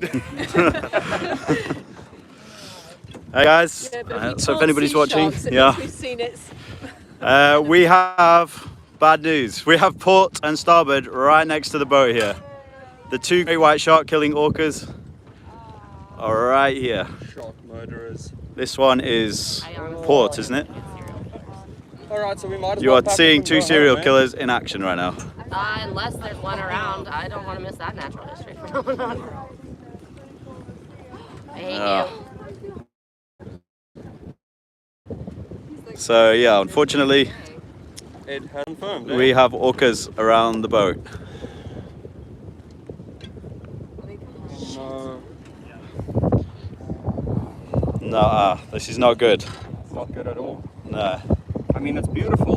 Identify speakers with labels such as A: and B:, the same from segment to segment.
A: Hey guys,
B: Yeah,
A: so if anybody's watching,
B: yeah, we've seen it.
A: we have bad news. We have port and starboard right next to the boat here. The two great white shark killing orcas are right here.
C: Shark murderers.
A: This one is port, isn't it?
C: Alright, so we might as
A: You
C: well
A: are
C: pack up
A: seeing
C: and
A: two
C: go
A: serial
C: home,
A: killers in action right now.
D: Unless there's one around, I don't want to miss that natural history phenomenon. I hate you.
A: So yeah, unfortunately,
C: It confirmed.
A: we have orcas around the boat.
C: No,
A: No, this is not good.
C: it's not good at all.
A: No.
C: I mean, it's beautiful.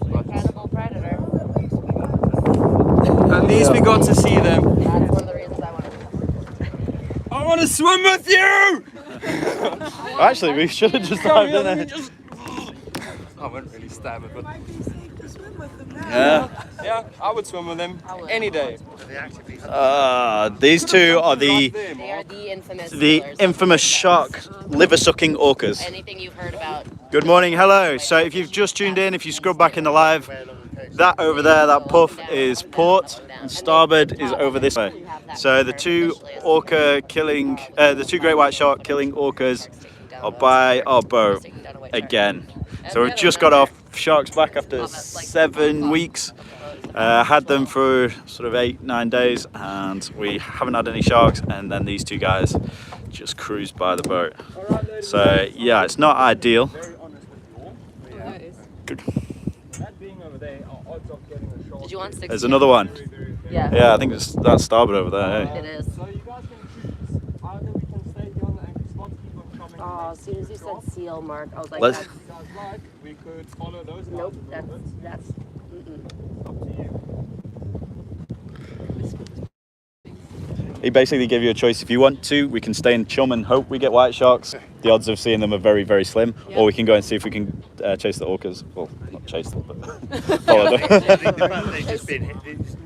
D: Incredible predator.
C: At least we got to see them.
D: That's one of the reasons I want to.
C: I want to swim with you!
A: Actually, we should have just dived in it.
C: I wouldn't really stab it, but
A: Yeah.
C: yeah, I would swim with them any day.
A: These two are
D: They are the
A: the infamous shark liver-sucking orcas.
D: Anything you've heard about?
A: Good morning, hello. So if you've just tuned in, if you scrub back in the live, that over there, that puff is port, and starboard is over this way. So the two the two great white shark killing orcas are by our boat again. So we've just got our sharks back after 7 weeks. Had them for sort of 8-9 days, and we haven't had any sharks. And then these two guys just cruised by the boat. So yeah, it's not ideal. Good.
D: Did you want 6?
A: There's another one.
D: Yeah.
A: Yeah, I think that's starboard over there. Hey?
D: It is.
C: So you guys can choose. Either we can stay here on the anchor spot, keep on coming.
D: Oh, as soon as you said seal, Mark, I was like,
A: Let's-
D: that's,
C: If you guys like, we could follow those guys
D: nope,
C: a little bit.
D: that's, mm-mm.
C: Up to you.
A: He basically gave you a choice. If you want to, we can stay in Chum and hope we get white sharks. The odds of seeing them are very, very slim. Or we can go and see if we can chase the orcas. Well, not chase them, but follow them.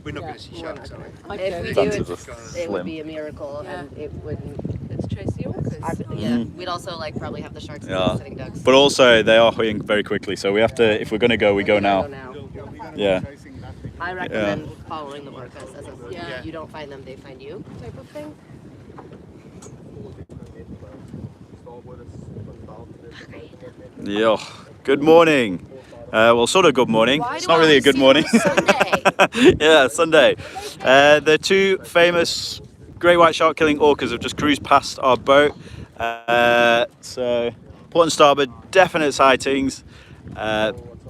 E: We're not going to see sharks, are we?
D: If we do,
A: Chances are
D: it
A: slim.
D: would be a miracle, and it wouldn't.
B: Let's chase the orcas.
D: Yeah, we'd also like probably have the sharks
A: Yeah.
D: sitting ducks.
A: But also, they are hoying very quickly. So we have to, if we're going to go, we go now. Yeah.
D: I recommend following the orcas as a
B: Yeah.
D: you don't find them, they find you type of thing.
A: Yeah. Good morning. Well, sort of good morning.
D: Why
A: It's
D: do
A: not
D: I
A: really a
D: always
A: good
D: see
A: morning.
D: it on Sunday?
A: Yeah, Sunday. The two famous great white shark killing orcas have just cruised past our boat. So, port and starboard, definite sightings.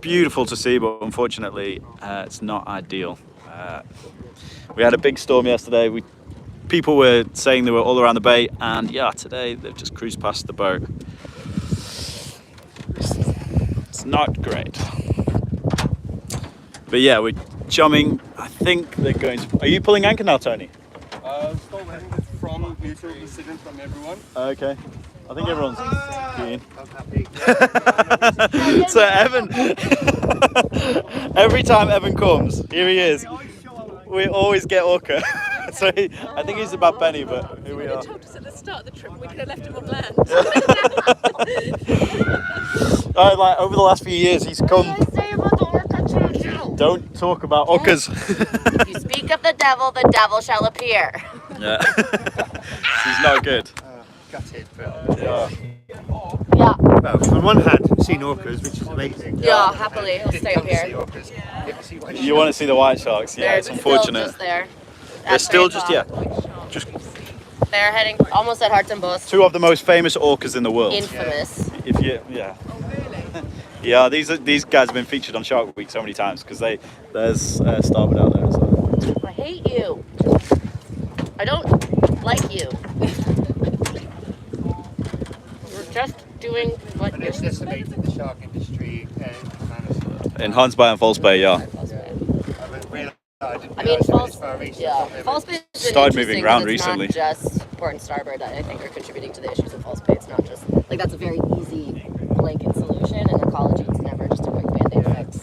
A: Beautiful to see, but unfortunately, it's not ideal. We had a big storm yesterday. People were saying they were all around the bay, and yeah, today they've just cruised past the boat. It's not great. But yeah, we're chumming. I think they're going to... Are you pulling anchor now, Tony?
C: Still waiting from mutual decision from everyone.
A: Okay. I think everyone's keen.
E: I'm happy.
A: So Evan, every time Evan comes, here he is. We always get orca. So I think he's about Benny, but here we are.
B: He told us at the start of the trip we could have left him on land.
A: Like over the last few years, he's come. Don't talk about orcas.
D: If you speak of the devil shall appear.
A: Yeah. He's not good.
E: Gutted, but
A: Yeah.
D: Yeah,
E: well, on one hand, seen orcas, which is amazing.
D: yeah, happily, I'll stay up
E: Come to see
D: here.
E: orcas. Get to see white
A: You want to see the white sharks? Yeah, it's
D: They're
A: unfortunate.
D: Still just there.
A: They're
D: At
A: still
D: 3
A: just
D: o'clock.
A: just
D: They're heading almost at Hearts and Boss.
A: two of the most famous orcas in the world.
D: Infamous.
A: If you, yeah. Yeah, these guys have been featured on Shark Week so many times because there's Starboard out there. So.
D: I hate you. I don't like you. We're just doing what
E: And
D: you're
E: it's decimated the shark industry
A: In Hunts Bay and False Bay, yeah.
D: I mean, false bay is
A: Started moving
D: interesting
A: around
D: because it's
A: recently.
D: Not just port and starboard that I think are contributing to the issues of false bay. It's not just like that's a very easy blanket solution, and ecology is never just a quick band-aid fix.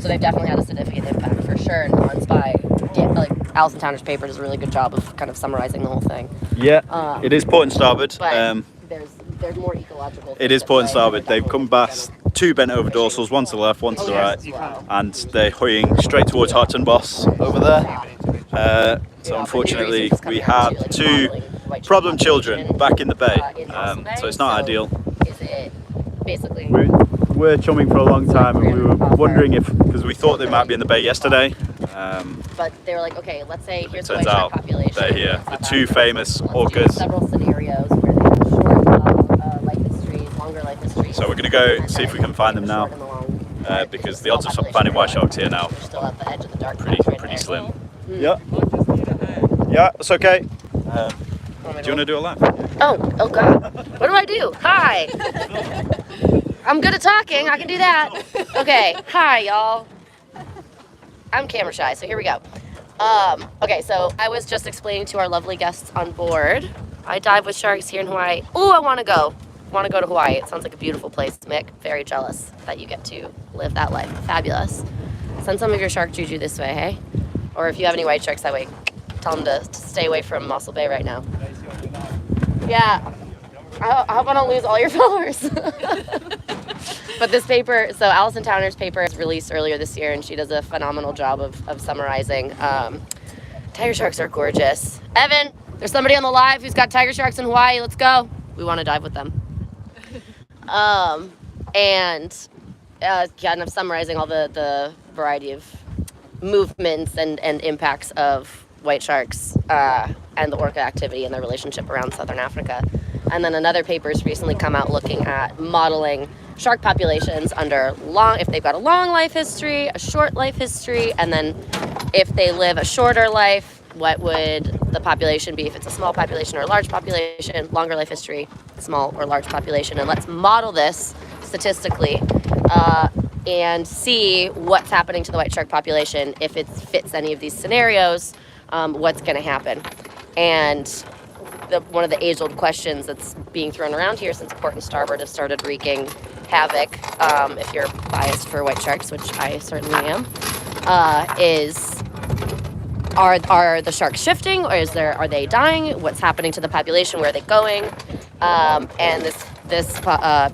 D: So they've definitely had a significant impact for sure in Hans Bay. like Alison Towner's paper does a really good job of kind of summarizing the whole thing.
A: Yeah, it is port and starboard.
D: But there's more ecological.
A: It is port and starboard. They've come past 2 bent over dorsals, one to the left, one to the right, and they're hoying straight towards Harton Boss over there. So unfortunately, we have 2 problem children back in the bay, so it's not ideal.
D: Is it basically?
A: We're chumming for a long time, and we were wondering if, because we thought they might be in the bay yesterday.
D: But they were like, okay, let's say here's the
A: Turns
D: white shark
A: out
D: population.
A: they're here. The 2 famous
D: Let's do
A: orcas.
D: several scenarios where they have short life histories, longer life histories.
A: So we're going to go see if we can find them now, because the odds of finding white sharks here now
D: They're still at the edge of the dark
A: pretty slim. Yeah. Yeah, it's okay. Do you want to do a lap?
D: Oh God. What do I do? Hi. I'm good at talking. I can do that. Okay. Hi, y'all. I'm camera shy, so here we go. Okay, so I was just explaining to our lovely guests on board. I dive with sharks here in Hawaii. Ooh, I want to go. Want to go to Hawaii. It sounds like a beautiful place, Mick. Very jealous that you get to live that life. Fabulous. Send some of your shark juju this way, hey? Or if you have any white sharks that way, tell them to stay away from Mossel Bay right now. Yeah. I hope I don't lose all your followers. But this paper, so Alison Towner's paper is released earlier this year, and she does a phenomenal job of summarizing. Tiger sharks are gorgeous. Evan, there's somebody on the live who's got tiger sharks in Hawaii. Let's go. We want to dive with them. And kind of summarizing all the variety of movements and impacts of white sharks and the orca activity and their relationship around southern Africa. And then another paper's recently come out looking at modeling shark populations under if they've got a long life history, a short life history, and then if they live a shorter life, what would the population be if it's a small population or a large population, longer life history, small or large population. And let's model this statistically and see what's happening to the white shark population. If it fits any of these scenarios, what's going to happen. And one of the age-old questions that's being thrown around here since port and starboard have started wreaking havoc, if you're biased for white sharks, which I certainly am, is are the sharks shifting, or are they dying? What's happening to the population? Where are they going? And this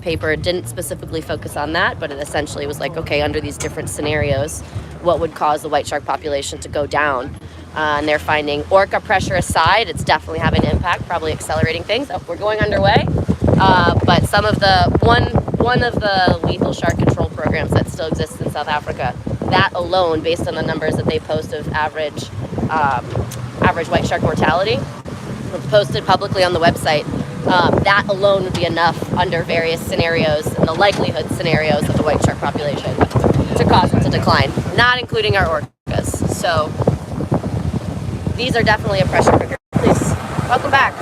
D: paper didn't specifically focus on that, but it essentially was like, okay, under these different scenarios, what would cause the white shark population to go down? And they're finding orca pressure aside, it's definitely having an impact, probably accelerating things. Oh, we're going underway. But some of one of the lethal shark control programs that still exists in South Africa, that alone, based on the numbers that they post of average white shark mortality, posted publicly on the website, that alone would be enough under various scenarios and the likelihood scenarios of the white shark population to cause it to decline, not including our orcas. So these are definitely a pressure cooker. Please, welcome back.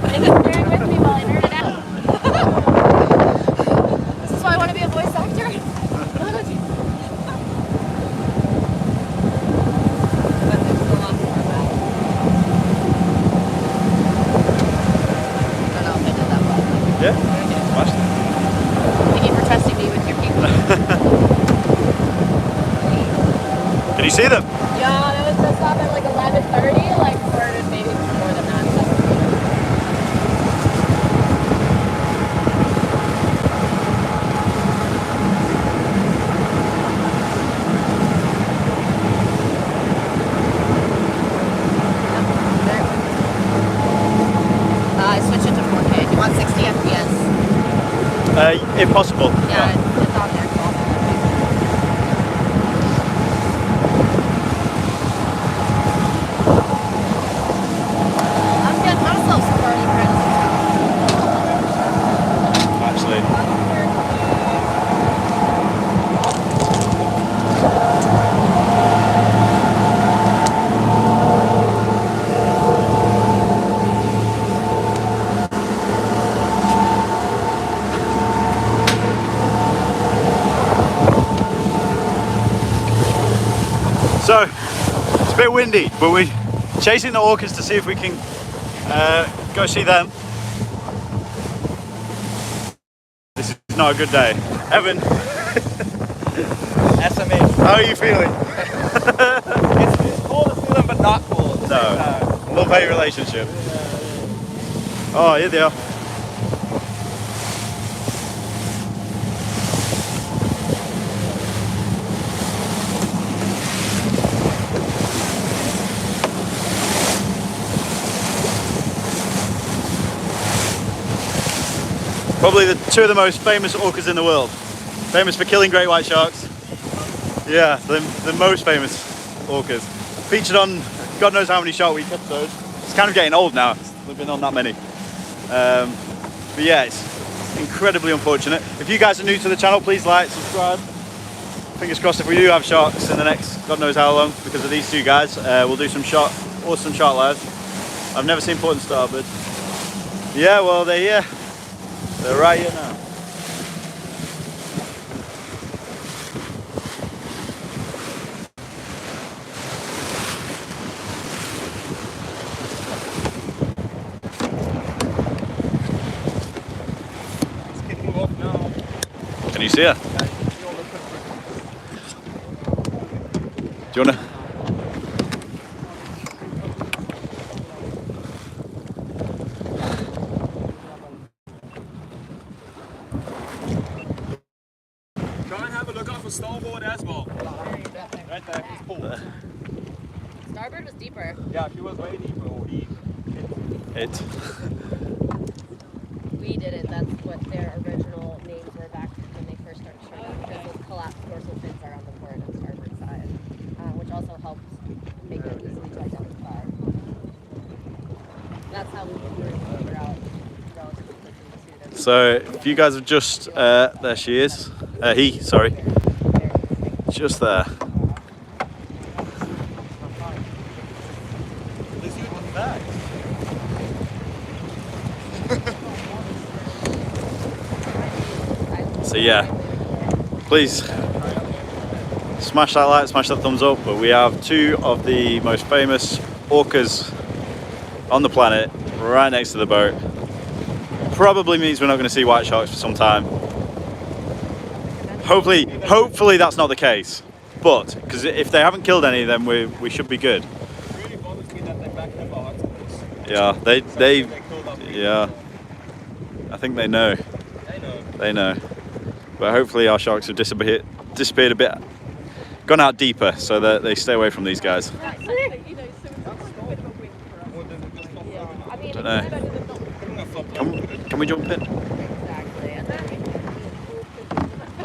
D: Thank you for bearing with me while I nerd it out. This is why I want to be a voice actor.
A: Yeah?
D: Thank you for trusting me with your people.
A: Can you see them?
D: Yeah, that was just up at like 11:30, like for maybe more than that. I switched it to 4K. Do you want 60 FPS?
A: If possible.
D: Yeah, it's on there. I'm getting myself some early credits.
A: Actually. So, it's a bit windy, but we're chasing the orcas to see if we can go see them. This is not a good day. Evan,
C: SMH.
A: how are you feeling?
C: It's cold. not cool. At the same time.
A: No. Love-hate relationship. Oh, here they are. Probably the two of the most famous orcas in the world. Famous for killing great white sharks. Yeah, the most famous orcas. Featured on God knows how many Shark Week episodes. It's kind of getting old now. We've been on that many. But yeah, it's incredibly unfortunate. If you guys are new to the channel, please like, subscribe. Fingers crossed if we do have sharks in the next God knows how long because of these two guys. We'll do some awesome shark lives. I've never seen port and starboard. Yeah, well, they're here. They're right here now.
C: It's kicking off now.
A: Can you see her? Do you wanna?
C: Try and have a look out for Starboard as well. Right there, he's pulled.
D: Starboard was deeper.
C: Yeah, she was way deeper.
A: It.
D: We did it. That's what their original names were back when they first started showing up. Because those collapsed dorsal fins are on the port and starboard side, which also helps make them easily to identify. That's how we were able to figure out relatively quickly too.
A: So if you guys have just there she is. He, sorry. Just there. So yeah, please smash that like, smash that thumbs up. But we have two of the most famous orcas on the planet right next to the boat. Probably means we're not going to see white sharks for some time. Hopefully that's not the case. But because if they haven't killed any, then we should be good.
C: It really bothers me that they backed up our octopus.
A: Yeah, yeah. I think they know. They know. But hopefully our sharks have disappeared a bit, gone out deeper, so that they stay away from these guys. Don't know. Can we jump in?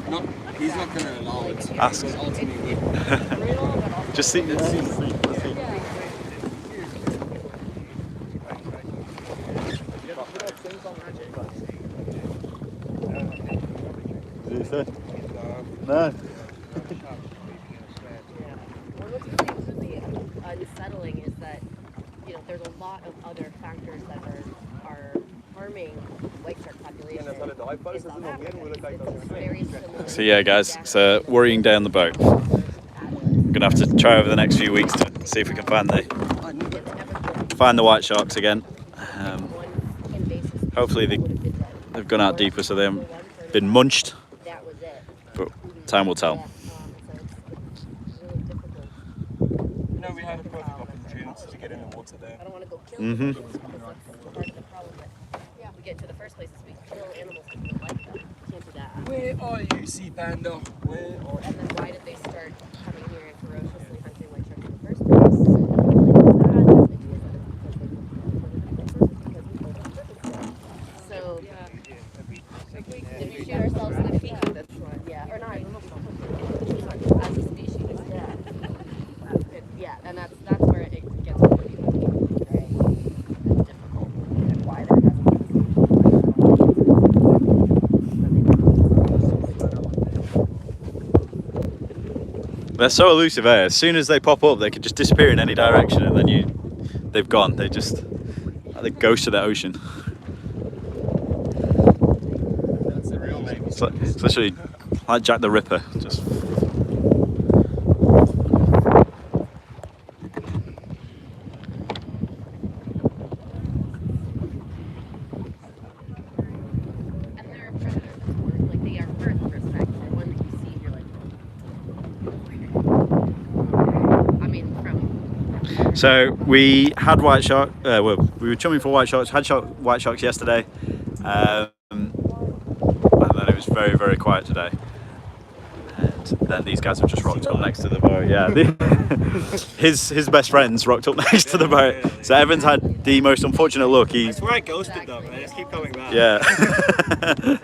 C: No, he's not going to allow it.
A: Ask. Just see.
C: Let's see.
A: No.
D: What's really unsettling is that there's a lot of other factors that are harming white shark populations in South Africa. It's very similar.
A: So yeah, guys, it's a worrying day on the boat. We're gonna have to try over the next few weeks to see if we can find the white sharks again. Hopefully they've gone out deeper, so they haven't been munched. But time will tell.
C: We had a perfect opportunity to get in the water there.
D: I don't want to go kill them. That's part of the problem that we get into the first place is we kill animals because we don't like them. Can't do that.
C: Where are you, sea panda? Where are
D: And then why did they start coming here and ferociously hunting white sharks in the first place? So, did we shoot ourselves in the feet? Yeah, or not. As a species, yeah. Yeah, and that's where it gets really very difficult and why there hasn't been.
A: They're so elusive, eh? As soon as they pop up, they could just disappear in any direction, and then they've gone. They just like the ghost of the ocean.
C: That's the real name.
A: It's literally like Jack the Ripper. Just. So we had white shark. Well, we were chumming for white sharks. Had white sharks yesterday, and then it was very, very quiet today. And then these guys have just rocked up next to the boat. Yeah, his best friends rocked up next to the boat. So Evan's had the most unfortunate luck.
C: I swear I ghosted them, and I just keep coming back.
A: Yeah.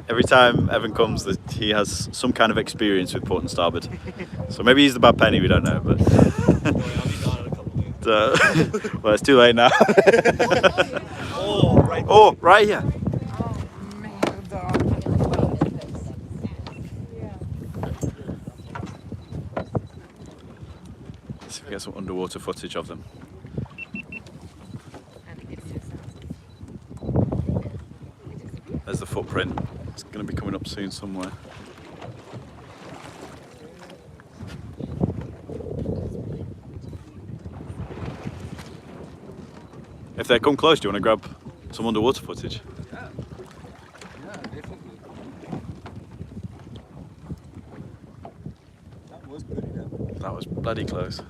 A: Every time Evan comes, he has some kind of experience with port and starboard. So maybe he's the bad penny, we don't know. But
C: I'll be gone in a couple minutes.
A: well, it's too late now. Oh, right here. Let's see if we get some underwater footage of them. There's the footprint. It's going to be coming up soon somewhere. If they come close, do you want to grab some underwater footage?
C: Yeah, definitely. That was pretty good.
A: That was bloody close.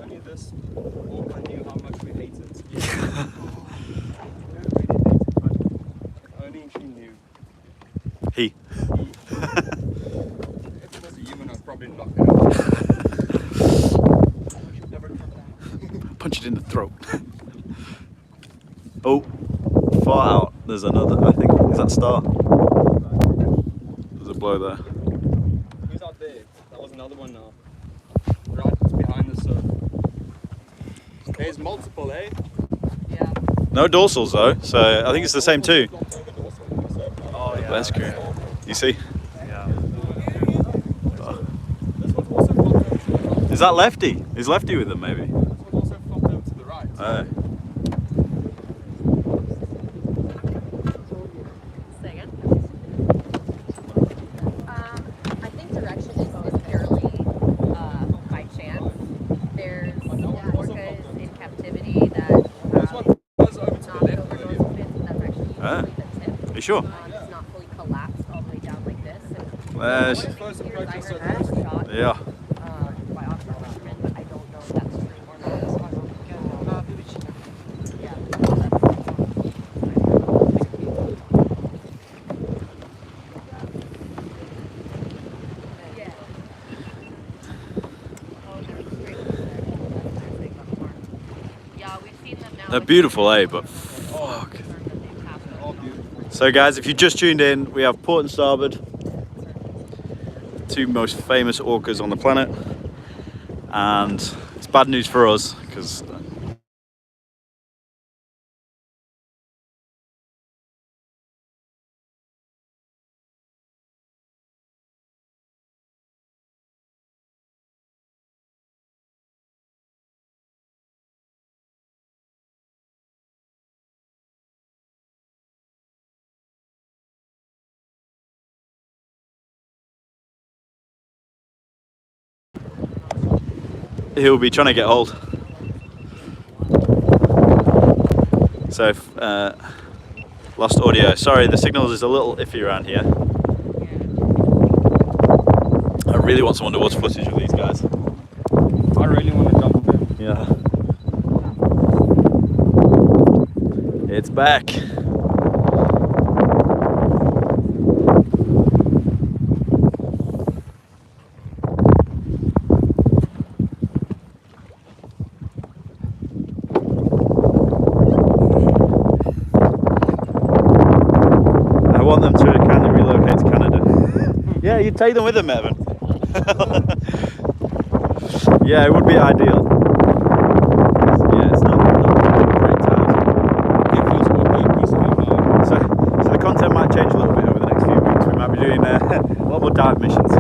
C: Only this orca knew how much we hated. Only she knew.
A: He.
C: If it was a human, I'd probably knock it out. Never come back.
A: Punch it in the throat. Oh, far out. There's another. I think is that Star. There's a blow there.
C: Who's out there? That was another one now. Right behind the surf. There's multiple, eh?
B: Yeah.
A: No dorsals though, so I think it's the same two.
C: Oh yeah.
A: That's cool. You see?
C: Yeah.
A: Is that Lefty? Is Lefty with them maybe?
C: This one also flopped over to the right.
B: Say again.
D: I think direction is purely by chance. There's orcas in captivity that
C: This one goes over to the
D: not
C: left.
D: over
C: earlier.
D: dorsal fins, and that's actually
A: Ah.
D: usually the tip.
A: Are you sure?
D: It's not fully collapsed all the way down like this. And
A: There's-
D: one of the
C: Close
D: things
C: approach
D: I
C: is
D: heard
C: so
D: that was shot
A: yeah.
D: by offshore fishermen, but I don't know if that's true or not. Yeah. Yeah, we've seen them now.
A: They're beautiful, eh? But fuck. So guys, if you just tuned in, we have port and starboard, the two most famous orcas on the planet, and it's bad news for us because he'll be trying to get hold. So, lost audio. Sorry, the signal is a little iffy around here. I really want some underwater footage of these guys.
C: I really want to jump in.
A: Yeah. It's back. I want them to kind of relocate to Canada. Yeah, you'd take them with them, Evan. Yeah, it would be ideal. Yeah, it's not a great time.
C: It feels more peaceful now.
A: So the content might change a little bit over the next few weeks. We might be doing a lot more dive missions.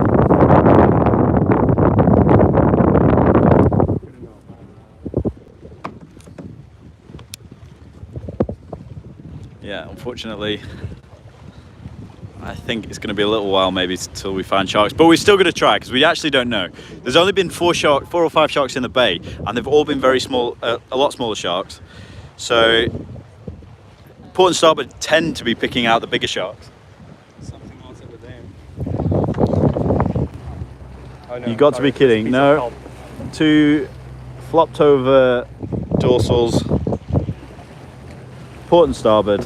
A: Yeah, unfortunately, I think it's going to be a little while maybe till we find sharks, but we're still going to try because we actually don't know. There's only been 4 or 5 sharks in the bay, and they've all been very small, a lot smaller sharks. So port and starboard tend to be picking out the bigger sharks.
C: Something else over there. Oh, no,
A: You got to be kidding. No, 2 flopped over dorsals, port and starboard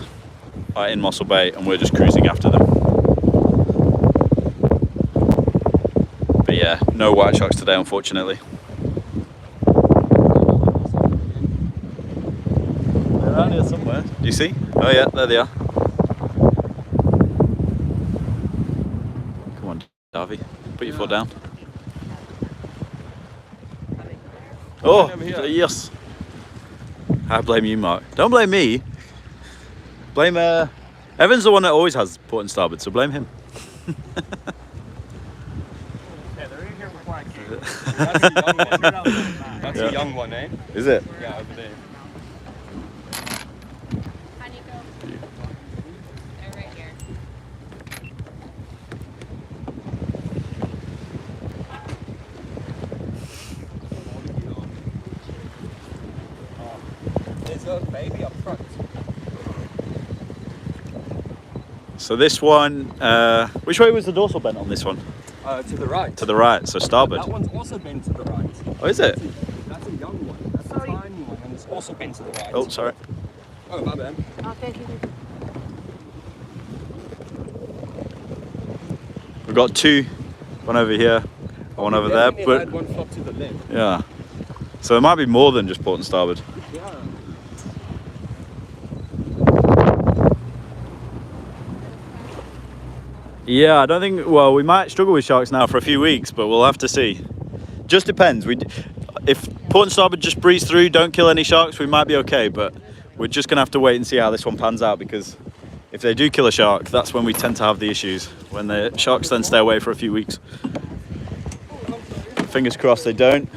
A: are in Mossel Bay, and we're just cruising after them. But yeah, no white sharks today, unfortunately. They're around here somewhere. Do you see? Oh yeah, there they are. Come on, Davy, put your foot down. Oh, yes. I blame you, Mark. Don't blame me. Blame Evan's the one that always has port and starboard, so blame him.
E: Yeah, they're in here before I came.
C: That's a young one. That's
A: Yeah.
C: a young one, eh?
A: Is it?
C: Yeah, over there.
B: Hi, Nico. They're right here.
C: There's a baby up front.
A: So this one, which way was the dorsal bent on this one?
C: To the right.
A: To the right, so starboard.
C: That one's also bent to the right.
A: Oh, is it?
C: That's a young one. That's a tiny one, and it's also bent to the right.
A: Oh, sorry.
C: Oh, my bad.
B: Oh, thank you.
A: We've got 2, one over here, one over there,
C: Definitely had
A: but
C: one flop to the left.
A: yeah. So there might be more than just port and starboard.
C: Yeah.
A: Yeah, I don't think, well, we might struggle with sharks now for a few weeks, but we'll have to see. Just depends. If port and starboard just breeze through, don't kill any sharks, we might be okay, but we're just going to have to wait and see how this one pans out, because if they do kill a shark, that's when we tend to have the issues, when the sharks then stay away for a few weeks. Fingers crossed they don't.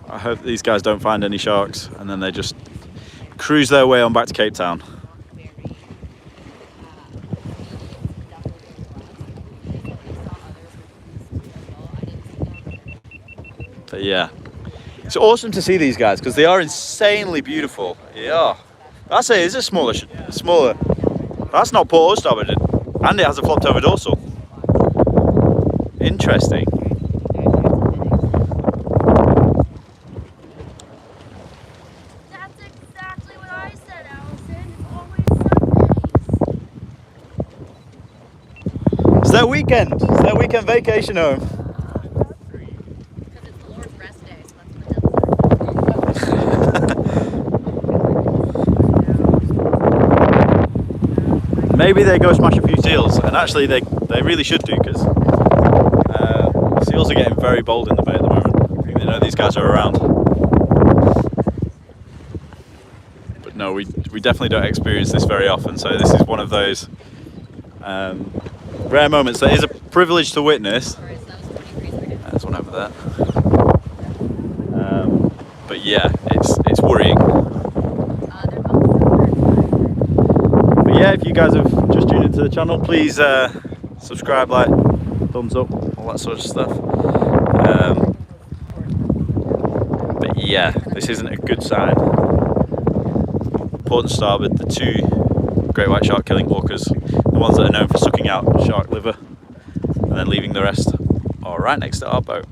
A: I hope these guys don't find any sharks, and then they just cruise their way on back to Cape Town. But yeah, it's awesome to see these guys because they are insanely beautiful. Yeah, that's it. It's a smaller. That's not port or starboard, and it has a flopped over dorsal. Interesting.
B: That's exactly what I said, Allison. It's always Sundays.
A: It's their weekend. It's their weekend vacation home.
B: Because it's the Lord's rest day, so that's what the
A: Maybe they go smash a few seals, and actually they really should do, because seals are getting very bold in the bay at the moment. I think they know these guys are around. But no, we definitely don't experience this very often, so this is one of those rare moments that is a privilege to witness. There's one over there. But yeah, it's worrying. But yeah, if you guys have just tuned into the channel, please subscribe, like, thumbs up, all that sort of stuff. But yeah, this isn't a good sign. Port and starboard, the 2 great white shark killing orcas, the ones that are known for sucking out shark liver and then leaving the rest, are right next to our boat.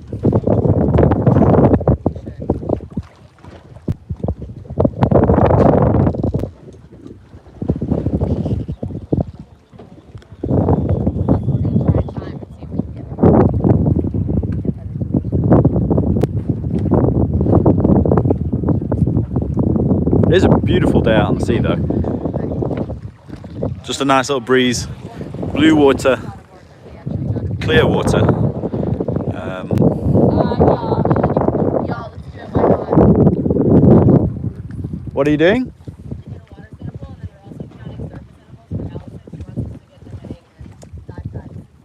A: It is a beautiful day out on the sea though. Just a nice little breeze, blue water, clear water. What are you doing?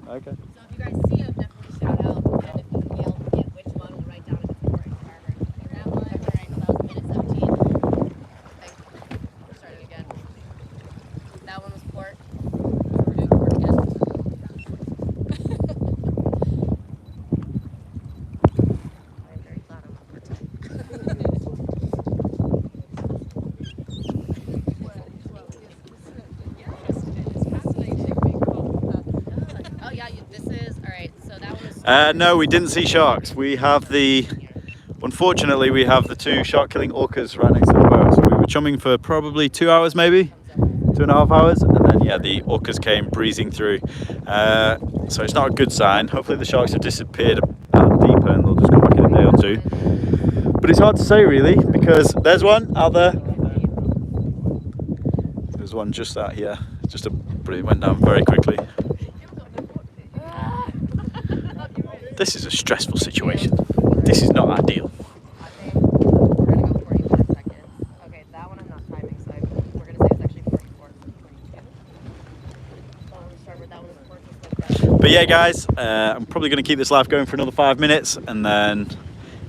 A: Okay.
B: So if you guys see them, definitely shout out. And if you can get which one, we'll write down a different word. That one, right, that was minute 17. Okay, we're starting again. That one was port. We're doing port again.
A: No, we didn't see sharks. Unfortunately, we have the two shark-killing orcas right next to the boat. So we were chumming for probably 2 hours, maybe 2.5 hours, and then yeah, the orcas came breezing through. So it's not a good sign. Hopefully the sharks have disappeared out deeper and they'll just come back in a day or two. But it's hard to say really, because there's one out there. There's one just out here. But it went down very quickly. This is a stressful situation. This is not ideal.
D: We're gonna go 44 seconds. Okay, that one I'm not timing, so we're gonna say it's actually 44 for 22. That one was Starboard, that one was 40.
A: But yeah, guys, I'm probably going to keep this live going for another 5 minutes, and then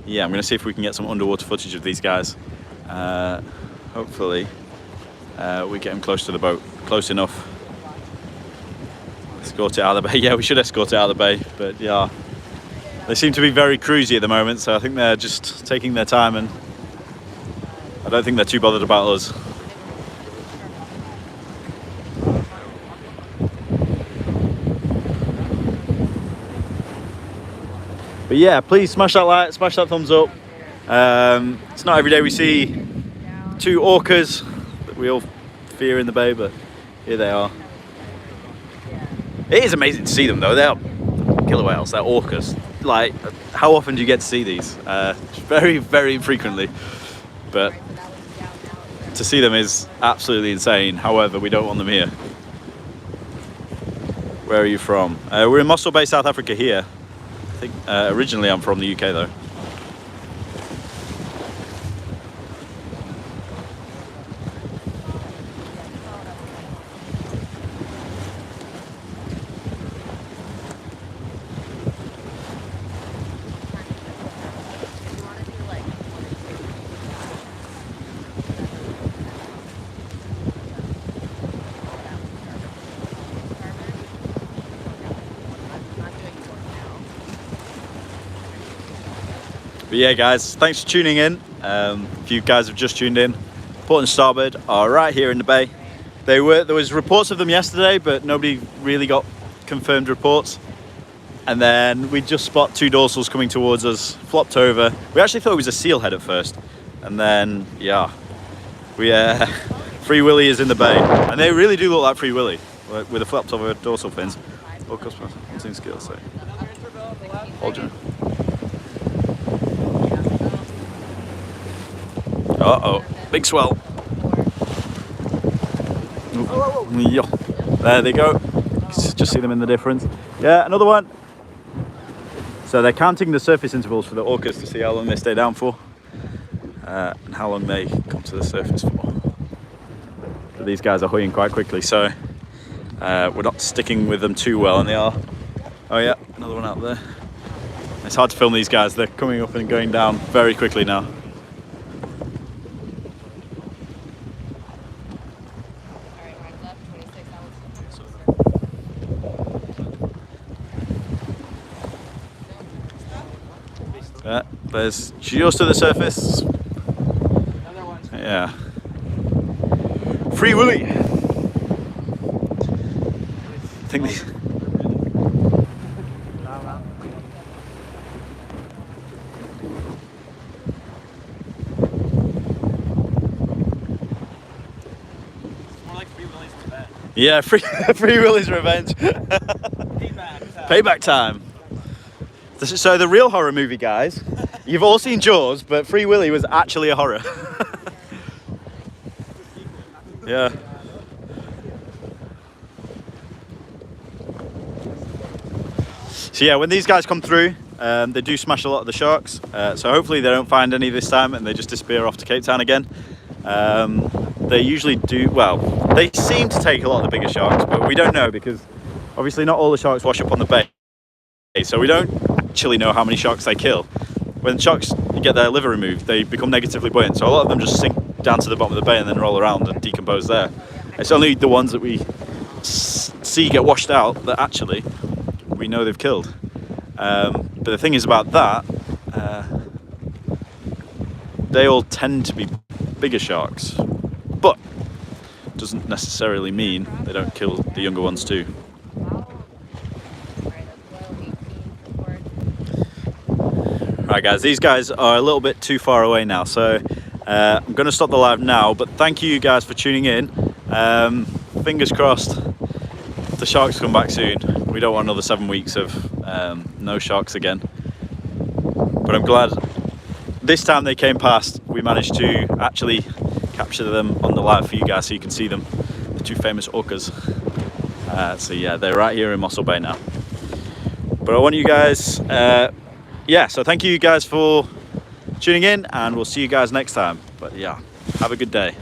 A: yeah, I'm going to see if we can get some underwater footage of these guys. Hopefully, we get them close to the boat, close enough. Escort it out of the bay. Yeah, we should escort it out of the bay, but yeah. They seem to be very cruisy at the moment, so I think they're just taking their time, and I don't think they're too bothered about us. But yeah, please smash that like, smash that thumbs up. It's not every day we see two orcas that we all fear in the bay, but here they are. It is amazing to see them though. They're killer whales, they're orcas. Like, how often do you get to see these? Very, very infrequently. But to see them is absolutely insane. However, we don't want them here. Where are you from? We're in Mossel Bay, South Africa here. I think originally I'm from the UK though. But yeah, guys, thanks for tuning in. If you guys have just tuned in, Port and Starboard are right here in the bay. There was reports of them yesterday, but nobody really got confirmed reports. And then we just spot two dorsals coming towards us, flopped over. We actually thought it was a steelhead at first. And then, yeah, Free Willy is in the bay. And they really do look like Free Willy, with the flopped over dorsal fins. Focus, skills, so. Hold you. Uh-oh, big swell. Yeah. There they go. Just see them in the difference. Yeah, another one. So they're counting the surface intervals for the orcas to see how long they stay down for. And how long they come to the surface for. But these guys are hoying quite quickly, so we're not sticking with them too well, and they are. Oh yeah, another one out there. It's hard to film these guys. They're coming up and going down very quickly now. Yeah, there's just to the surface. Yeah. Free Willy. I think these. Yeah, Free Willy's revenge. Payback time. So the real horror movie, guys, you've all seen Jaws, but Free Willy was actually a horror. Yeah. So yeah, when these guys come through, they do smash a lot of the sharks. So hopefully they don't find any this time and they just disappear off to Cape Town again. They usually do, well, they seem to take a lot of the bigger sharks, but we don't know because obviously not all the sharks wash up on the bay. So we don't actually know how many sharks they kill. When sharks get their liver removed, they become negatively buoyant. So a lot of them just sink down to the bottom of the bay and then roll around and decompose there. It's only the ones that we see get washed out that actually we know they've killed. But the thing is about that, they all tend to be bigger sharks, but doesn't necessarily mean they don't kill the younger ones too. Right guys, these guys are a little bit too far away now, so I'm going to stop the live now, but thank you guys for tuning in. Fingers crossed the sharks come back soon. We don't want another 7 weeks of no sharks again, but I'm glad this time they came past. We managed to actually capture them on the live for you guys so you can see them, the two famous orcas. So yeah, they're right here in Mossel Bay now. But I want you guys, yeah, so thank you guys for tuning in, and we'll see you guys next time. But yeah, have a good day.